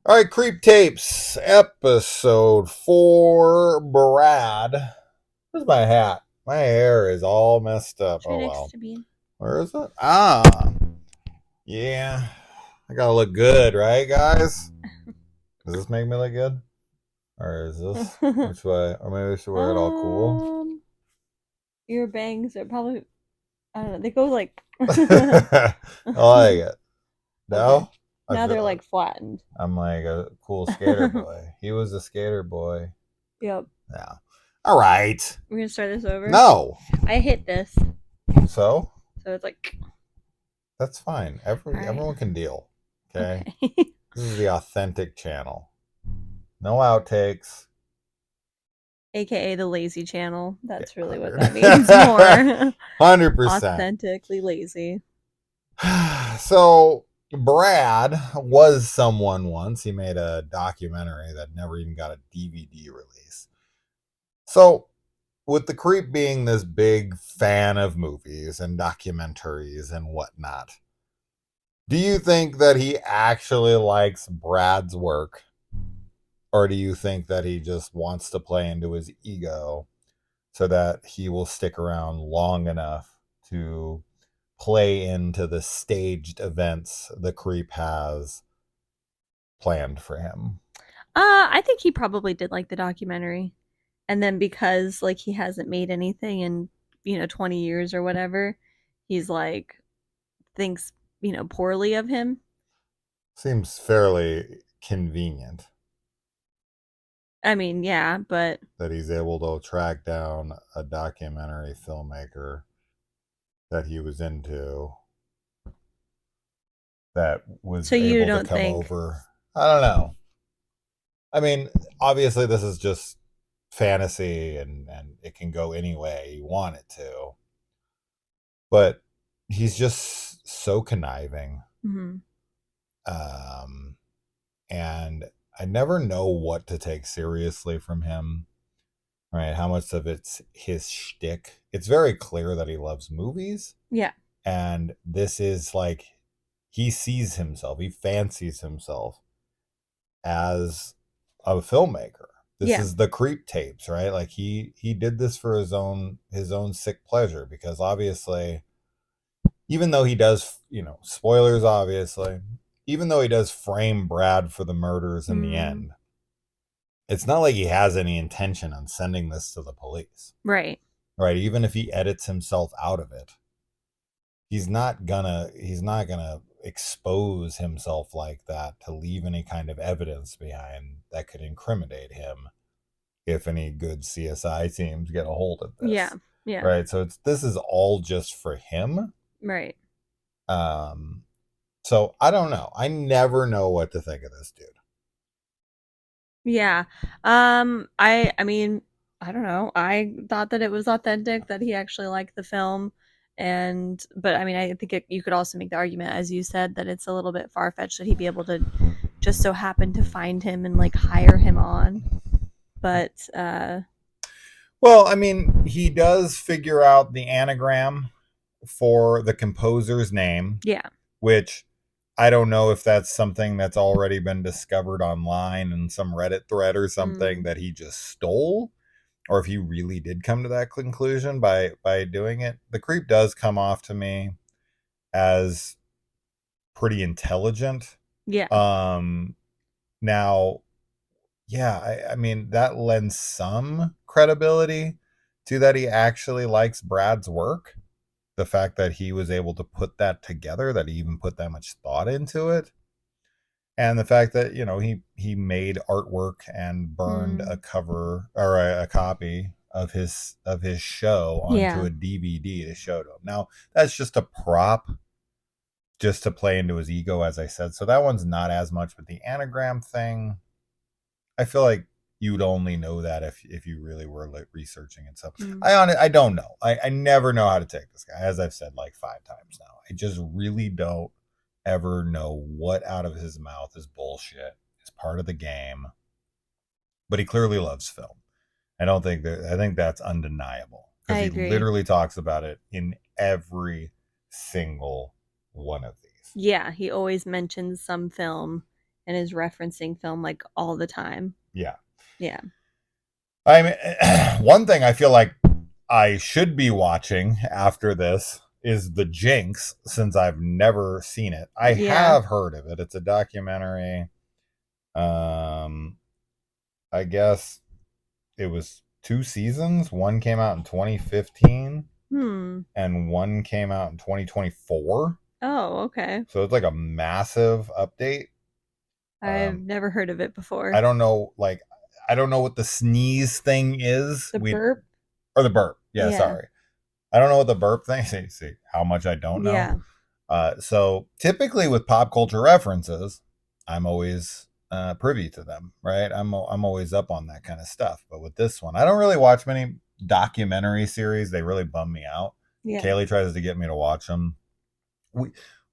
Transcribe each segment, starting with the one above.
All right, Creep Tapes, episode 4. Brad. Where's my hat? My hair is all messed up. It's right Oh, next well. to me. Where is it? Yeah. I gotta look good, right, guys? Does this make me look good? Or is this which way? Or maybe we should wear it all cool. um, your bangs are probably, I don't know, they go like I like it. okay. No? I Now they're feel like flattened. I'm like a cool skater boy. He was a skater boy. Yep. Yeah. All right. We're gonna start this over. No. I hit this, So so it's like that's fine. all right. Everyone can deal. Okay. Okay. This is the authentic channel. No outtakes. AKA the lazy channel. That's really what 100. that means more. 100%. Authentically lazy. So Brad was someone once. He made a documentary that never even got a DVD release. So with the creep being this big fan of movies and documentaries and whatnot, do you think that he actually likes Brad's work? Or do you think that he just wants to play into his ego so that he will stick around long enough to play into the staged events the creep has planned for him? I think he probably did like the documentary. And then because like he hasn't made anything in, 20 years or whatever, he's like thinks, poorly of him. Seems fairly convenient I mean, yeah, but that he's able to track down a documentary filmmaker that he was into that was so you able to don't come think over. I don't know. I mean, obviously, this is just fantasy and it can go any way you want it to. But he's just so conniving. mhm. Um, and I never know what to take seriously from him, right? How much of it's his shtick. It's very clear that he loves movies. Yeah. And this is like, he sees himself, he fancies himself as a filmmaker. This Yeah. is the creep tapes, right? Like he did this for his own sick pleasure because obviously even though he does, spoilers obviously, even though he does frame Brad for the murders in the Mm, end, it's not like he has any intention on sending this to the police. right. Right? Even if he edits himself out of it, he's not gonna expose himself like that to leave any kind of evidence behind that could incriminate him if any good CSI teams get a hold of Yeah. this. Yeah. Right? So this is all just for him. Right. Um so I don't know. I never know what to think of this dude. Yeah. I mean, I don't know. I thought that it was authentic that he actually liked the film and but I mean, I think you could also make the argument as you said that it's a little bit far-fetched that he'd be able to just so happen to find him and like hire him on. But Well, I mean, he does figure out the anagram for the composer's name, yeah. which I don't know if that's something that's already been discovered online in some Reddit thread or something Mm, that he just stole, or if he really did come to that conclusion by doing it. The creep does come off to me as pretty intelligent. yeah. Um Now, yeah, I mean that lends some credibility to that he actually likes Brad's work. The fact that he was able to put that together, that he even put that much thought into it, and the fact that he made artwork and burned a Mm, cover or a copy of his show onto yeah. a DVD to show to him. Now that's just a prop, just to play into his ego, as I said. So that one's not as much. But the anagram thing, I feel like you would only know that if you really were like researching it. So Mm, I don't know. I never know how to take this guy, as I've said like 5 times now. I just really don't ever know what out of his mouth is bullshit. It's part of the game. But he clearly loves film. I think that's undeniable I because he agree. literally talks about it in every single one of these. Yeah, he always mentions some film and is referencing film like all the time. Yeah. Yeah. I mean, one thing I feel like I should be watching after this is The Jinx, since I've never seen it. I Yeah. have heard of it. It's a documentary. Um, I guess it was 2 seasons. One came out in 2015 Hmm. and one came out in 2024. Oh, okay. So it's like a massive update. I've Um, never heard of it I before. don't know, like, I don't know what the sneeze thing is. The burp? Or the burp. Yeah, Yeah. sorry. I don't know what the burp thing. See how much I don't know. Yeah. So typically with pop culture references, I'm always privy to them, right? I'm always up on that kind of stuff. But with this one, I don't really watch many documentary series. They really bum me out. Yeah. Kaylee tries to get me to watch them.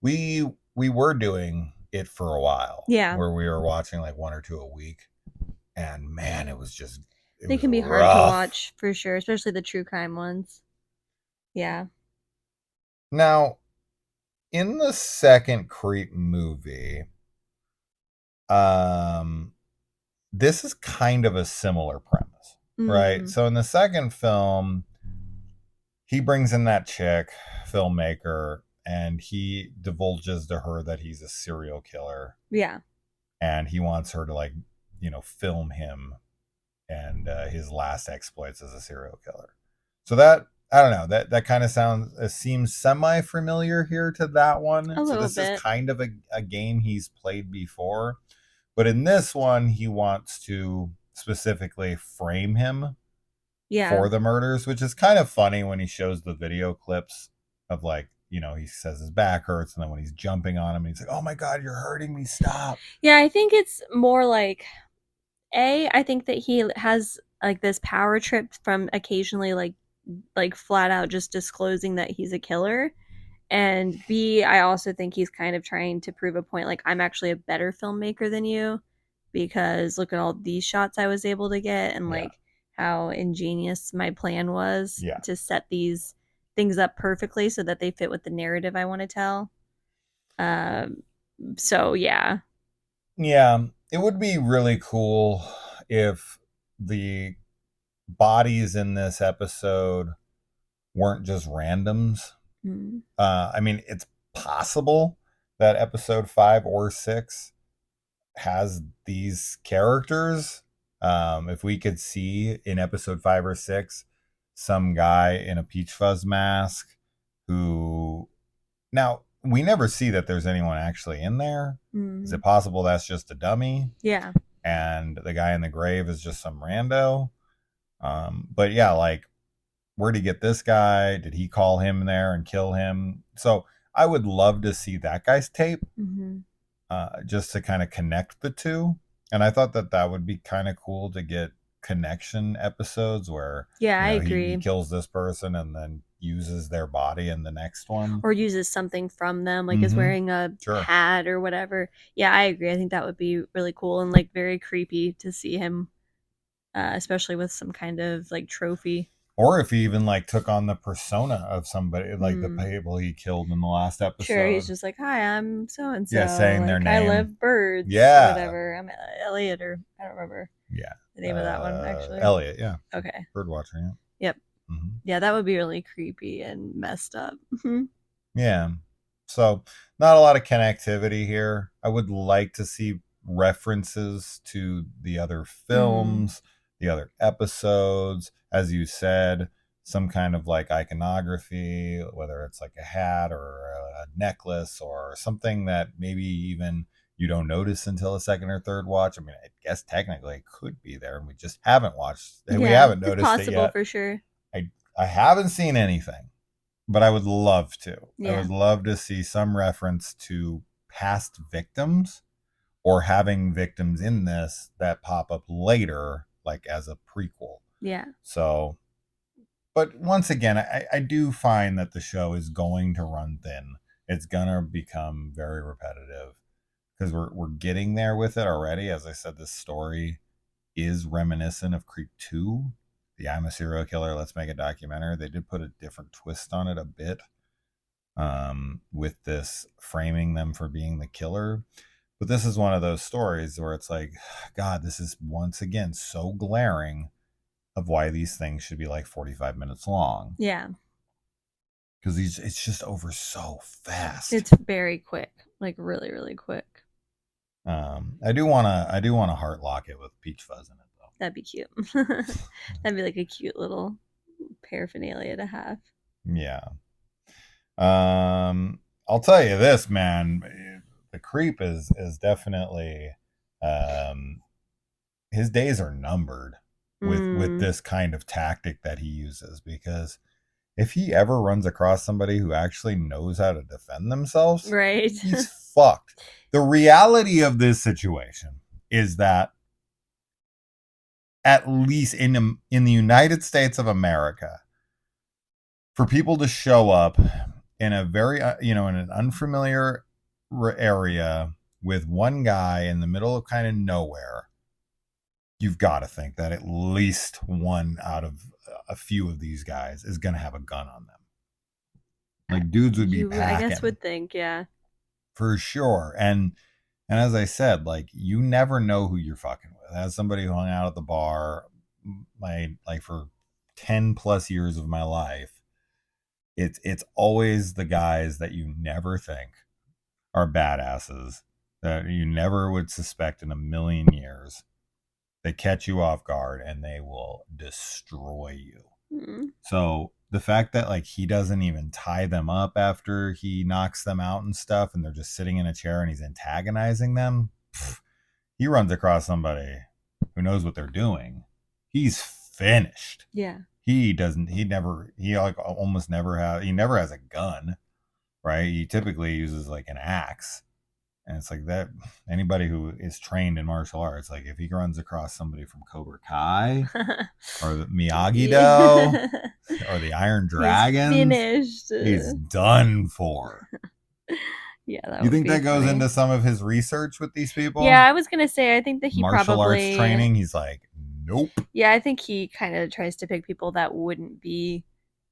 We we were doing it for a while, Yeah. where we were watching like one or two a week, and man, it They was can be hard to rough. watch for sure, especially the true crime ones. Yeah. Now, in the second Creep movie, um, this is kind of a similar premise, right? Mm. So in the second film, he brings in that chick, filmmaker, and he divulges to her that he's a serial killer, Yeah. and he wants her to like, film him and his last exploits as a serial killer. So that I don't know, that kind of seems semi familiar here to that A one. So little this is bit. kind of a game he's played before, but in this one he wants to specifically frame him Yeah. for the murders, which is kind of funny when he shows the video clips of like, he says his back hurts, and then when he's jumping on him, he's like, "Oh my god, you're hurting me! Stop!" Yeah, I think it's more like I think that he has like this power trip from occasionally like flat out just disclosing that he's a killer. And B, I also think he's kind of trying to prove a point like I'm actually a better filmmaker than you because look at all these shots I was able to get and Yeah, like how ingenious my plan was yeah, to set these things up perfectly so that they fit with the narrative I want to tell. Um, so yeah. yeah. It would be really cool if the bodies in this episode weren't just randoms. Mm. I mean, it's possible that episode 5 or 6 has these characters. If we could see in episode 5 or 6 some guy in a peach fuzz mask who, now we never see that there's anyone actually in there. Is it Mm. possible that's just a dummy Yeah. and the guy in the grave is just some rando? But yeah, like, where'd he get this guy? Did he call him there and kill him? So I would love to see that guy's tape, Hmm. just to kind of connect the two. And I thought that that would be kind of cool to get connection episodes where, Yeah, I he agree. kills this person and then uses their body in the next one. Or uses something from them, like is Mm-hmm. wearing a Sure. hat or whatever. Yeah, I agree. I think that would be really cool and like very creepy to see him, especially with some kind of like trophy. Or if he even like took on the persona of somebody, like the Hmm. people he killed in the last Sure, he's episode. just like, "Hi, I'm so and Yeah, so. saying their Like, I name. love birds or Yeah. whatever. I'm Elliot, or I don't remember Yeah. the name of that one actually." Elliot, yeah. Okay. Bird watcher, yeah. Yep. Mm-hmm. Yeah, that would be really creepy and messed up. Mhm. Yeah. So, not a lot of connectivity here. I would like to see references to the other Mhm. films, the other episodes, as you said, some kind of like iconography, whether it's like a hat or a necklace or something that maybe even you don't notice until a second or third watch. I mean, I guess technically it could be there and we just haven't watched, we Yeah, haven't it's noticed it possible yet. for sure. I haven't seen anything, but I would love to. I Yeah. would love to see some reference to past victims or having victims in this that pop up later, like as a prequel. Yeah. So, but once again, I do find that the show is going to run thin. It's gonna become very repetitive because we're getting there with it already. As I said, this story is reminiscent of Creep 2. The I'm a serial killer, let's make a documentary. They did put a different twist on it a bit, with this framing them for being the killer. But this is one of those stories where it's like, God, this is once again so glaring of why these things should be like 45 minutes long. Yeah. Because it's just over so fast. It's very quick. Like really, really quick. I do wanna heart lock it with peach fuzz in it though. That'd be cute. That'd be like a cute little paraphernalia to have. Yeah. I'll tell you this, man. The creep is definitely um his days are numbered with Mm, this kind of tactic that he uses, because if he ever runs across somebody who actually knows how to defend themselves, right. he's fucked. The reality of this situation is that at least in the United States of America, for people to show up in a very in an unfamiliar area with one guy in the middle of kind of nowhere, you've got to think that at least one out of a few of these guys is going to have a gun on them. Like dudes would be You, I guess, packing would think, yeah. for sure. And as I said, like you never know who you're fucking with. As somebody who hung out at the bar, my like for 10 plus years of my life, it's always the guys that you never think are badasses, that you never would suspect in a million years. They catch you off guard and they will destroy you. Mm. So the fact that like he doesn't even tie them up after he knocks them out and stuff, and they're just sitting in a chair and he's antagonizing them, he runs across somebody who knows what they're doing, he's finished. Yeah. He like almost never has, he never has a gun, right? He typically uses like an axe. And it's like that. Anybody who is trained in martial arts, like if he runs across somebody from Cobra Kai or the Miyagi Do or the Iron He's Dragons, finished. he's done for. Yeah, that You would think be that goes funny. into some of his research with these people? Yeah, I was gonna say I think that he Martial arts probably, training? He's like, nope. yeah, I think he kind of tries to pick people that wouldn't be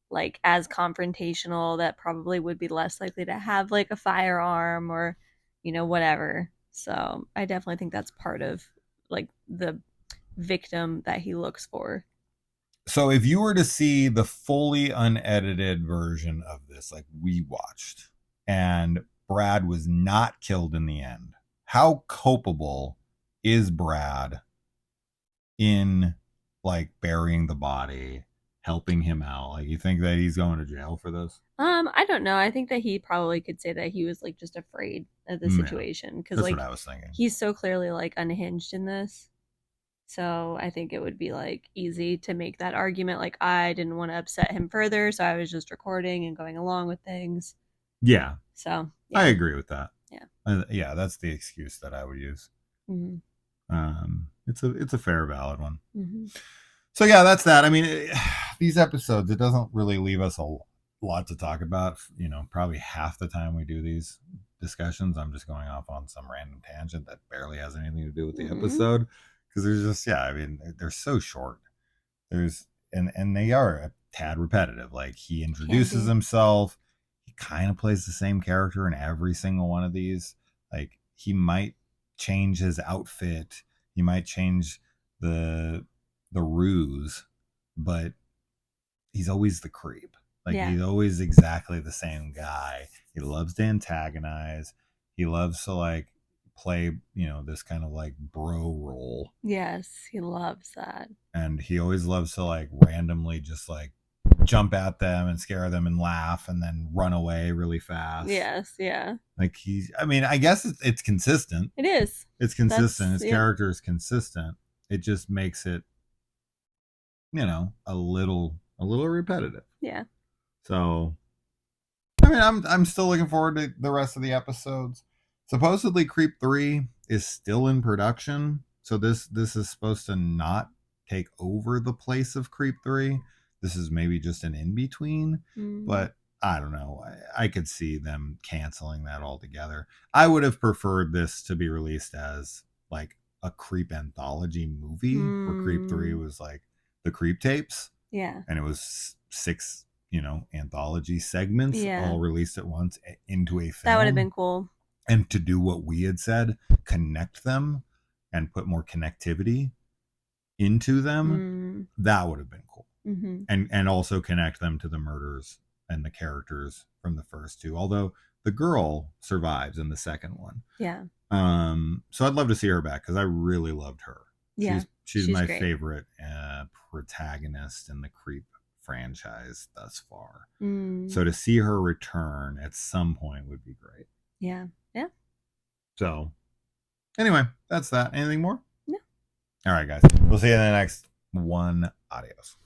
like as confrontational, that probably would be less likely to have like a firearm or, whatever. So I definitely think that's part of like the victim that he looks for. So if you were to see the fully unedited version of this, like we watched, and Brad was not killed in the end, how culpable is Brad in like burying the body, helping him out? Like you think that he's going to jail for this? I don't know. I think that he probably could say that he was like just afraid of the Yeah, situation because that's what like I was thinking. he's so clearly like unhinged in this. So I think it would be like easy to make that argument. Like I didn't want to upset him further, so I was just recording and going along with things. Yeah, So I yeah, agree with that. yeah. Yeah, that's the excuse that I would use. Mm-hmm. It's a fair, valid one. Mm-hmm. So yeah, that's that. I mean, these episodes, it doesn't really leave us a lot to talk about. Probably half the time we do these discussions, I'm just going off on some random tangent that barely has anything to do with the Mm-hmm. episode, because there's just, yeah, I mean, they're so short. There's and they are a tad repetitive. Like he Can introduces be. himself, he kind of plays the same character in every single one of these. Like he might change his outfit, he might change the the ruse, but he's always the creep. Like Yeah. he's always exactly the same guy. He loves to antagonize. He loves to like play, this kind of like bro role. Yes, he loves that. And he always loves to like randomly just like jump at them and scare them and laugh and then run away really fast. Yes, yeah. Like I mean, I guess it's consistent. It is. It's consistent. That's His yeah. character is consistent. It just makes it, a little repetitive. Yeah. So, I mean, I'm still looking forward to the rest of the episodes. Supposedly, Creep 3 is still in production, so this is supposed to not take over the place of Creep 3. This is maybe just an in between, Mm. but I don't know. I could see them canceling that altogether. I would have preferred this to be released as like a Creep anthology movie where Creep 3 Mm. was like the Creep tapes, Yeah. and it was six, anthology segments Yeah. all released at once into a That would have been film. cool. and to do what we had said, connect them and put more connectivity into them, Mm. that would have been cool. Mm-hmm. And also connect them to the murders and the characters from the first two. Although the girl survives in the second one. Yeah. So I'd love to see her back because I really loved her. Yeah. She's She's my great. favorite protagonist in the Creep franchise thus far. Mm. So to see her return at some point would be great. Yeah. Yeah. So anyway, that's that. Anything more? No. All right, guys. We'll see you in the next one. Adios.